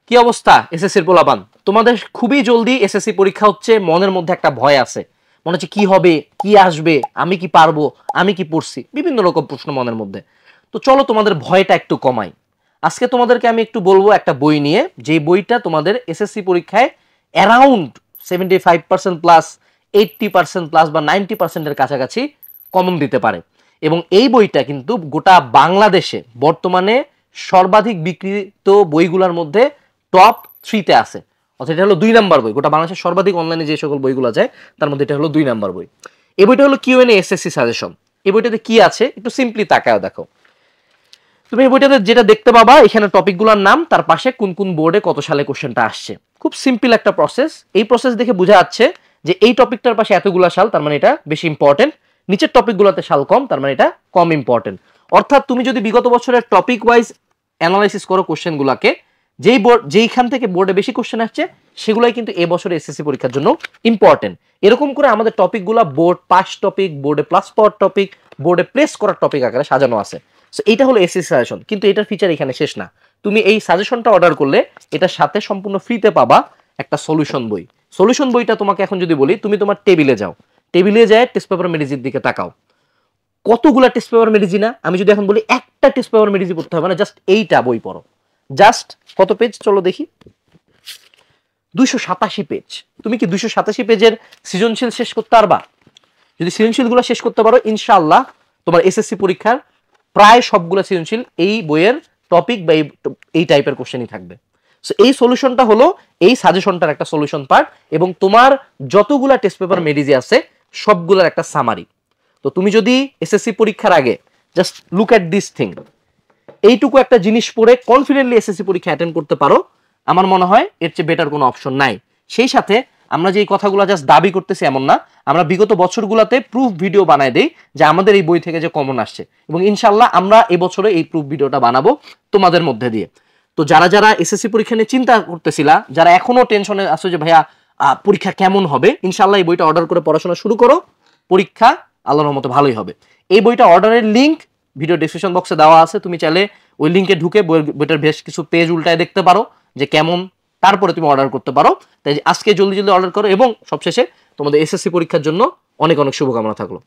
কি অবস্থা এসএসসির পোলাপান? তোমাদের খুবই জলদি এসএসসি পরীক্ষা হচ্ছে, মনের মধ্যে একটা ভয় আছে, মনে হচ্ছে কি হবে, কি আসবে, আমি কি পারবো, আমি কি পড়ছি, বিভিন্ন রকম প্রশ্ন মনের মধ্যে। তো চলো তোমাদের ভয়টা একটু কমাই। আজকে তোমাদেরকে আমি একটু বলবো একটা বই নিয়ে, যে বইটা তোমাদের এসএসসি পরীক্ষায় অ্যারাউন্ড 75% প্লাস, 80% প্লাস বা 90% এর কাছাকাছি কমন দিতে পারে। এবং এই বইটা কিন্তু গোটা বাংলাদেশে বর্তমানে সর্বাধিক বিক্রিত বইগুলোর মধ্যে টপ 3-তে আছে। অর্থাৎ এটা হলো 2 নাম্বার বই। গোটা বাংলাদেশের সর্বাধিক অনলাইনে যে সকল বইগুলো যায় তার মধ্যে এটা হলো 2 নাম্বার বই। এই বইটা হলো কিউএনএ এসএসসি সাজেশন। এই বইটাতে কি আছে একটু সিম্পলি তাকাও দেখো। তুমি এই বইটাতে যেটা দেখতে পাবা, এখানে টপিকগুলোর নাম, তার পাশে কোন কোন বোর্ডে কত সালে কোশ্চেনটা আসছে। খুব সিম্পল একটা প্রসেস। এই প্রসেস দেখে বোঝা যাচ্ছে যে এই টপিকটার পাশে এতগুলা সাল, তার মানে এটা বেশি ইম্পর্টেন্ট। নিচের টপিকগুলোতে সাল কম, তার মানে এটা কম ইম্পর্টেন্ট। অর্থাৎ তুমি যদি বিগত বছরের টপিক ওয়াইজ অ্যানালাইসিস করো কোশ্চেনগুলোকে, যেইখান থেকে বোর্ডে বেশি কোশ্চেন আসছে সেগুলাই কিন্তু এই বছরে এসএসসি পরীক্ষার জন্য ইম্পর্টেন্ট। এরকম করে আমাদের টপিকগুলো বোর্ড পাস টপিক, বোর্ডে প্লাস পাওয়ার টপিক, বোর্ডে প্লেস করার টপিক আকারে সাজানো আছে। সো এটা হলো এসএসসি সাজেশন, কিন্তু এটার ফিচার এখানে শেষ না। তুমি এই সাজেশনটা অর্ডার করলে এটার সাথে সম্পূর্ণ ফ্রিতে পাবা একটা সলিউশন বই। সলিউশন বইটা তোমাকে এখন যদি বলি, তুমি তোমার টেবিলে যাও, টেবিলে যায় টেস্ট পেপার মেডিজির দিকে তাকাও। কতগুলা টেস্ট পেপার মেডিজি না? আমি যদি এখন বলি একটা টেস্ট পেপার মেডিজি পড়তে হবে না, জাস্ট এইটা বই পড়ো। জাস্ট কত পেজ চলো দেখি, 287 পেজ। তুমি কি 287 পেজের সৃজনশীল শেষ করতে পারবা? যদি সৃজনশীলগুলো শেষ করতে পারো, ইনশাআল্লাহ তোমার এসএসসি পরীক্ষার প্রায় সবগুলো সৃজনশীল এই বইয়ের টপিক বা এই টাইপের কোশ্চেনই থাকবে। সো এই সলিউশনটা হলো এই সাজেশনটার একটা সলিউশন পার্ট, এবং তোমার যতগুলা টেস্ট পেপার মেডিজি আছে সবগুলোর একটা সামারি। তো তুমি যদি এসএসসি পরীক্ষার আগে just look at this thing, এইটুকু একটা জিনিস পড়ে কনফিডেন্টলি এসএসসি পরীক্ষা অ্যাটেন্ড করতে পারো, আমার মনে হয় এর চেয়ে বেটার কোনো অপশন নাই। সেই সাথে আমরা যে এই কথাগুলো জাস্ট দাবি করতেছি এমন না, আমরা বিগত বছরগুলোতে প্রুফ ভিডিও বানাই দেই যে আমাদের এই বই থেকে যে কমন আসছে, এবং ইনশাআল্লাহ আমরা এই বছরে এই প্রুফ ভিডিওটা বানাবো তোমাদের মধ্যে দিয়ে। তো যারা যারা এসএসসি পরীক্ষা নিয়ে চিন্তা করতেছিলা, যারা এখনো টেনশনে আছো যে ভাইয়া পরীক্ষা কেমন হবে, ইনশাআল্লাহ এই বইটা অর্ডার করে পড়াশোনা শুরু করো, পরীক্ষা আল্লাহর রহমতে ভালোই হবে। এই বইটা অর্ডারের লিংক ভিডিও ডেসক্রিপশন বক্সে দেওয়া আছে, তুমি চাইলে ওই লিঙ্কে ঢুকে বইটার বেশ কিছু পেজ উল্টায় দেখতে পারো যে কেমন, তারপরে তুমি অর্ডার করতে পারো। তাই আজকে জলদি জলদি অর্ডার করো, এবং সবশেষে তোমাদের এসএসসি পরীক্ষার জন্য অনেক অনেক শুভকামনা থাকলো।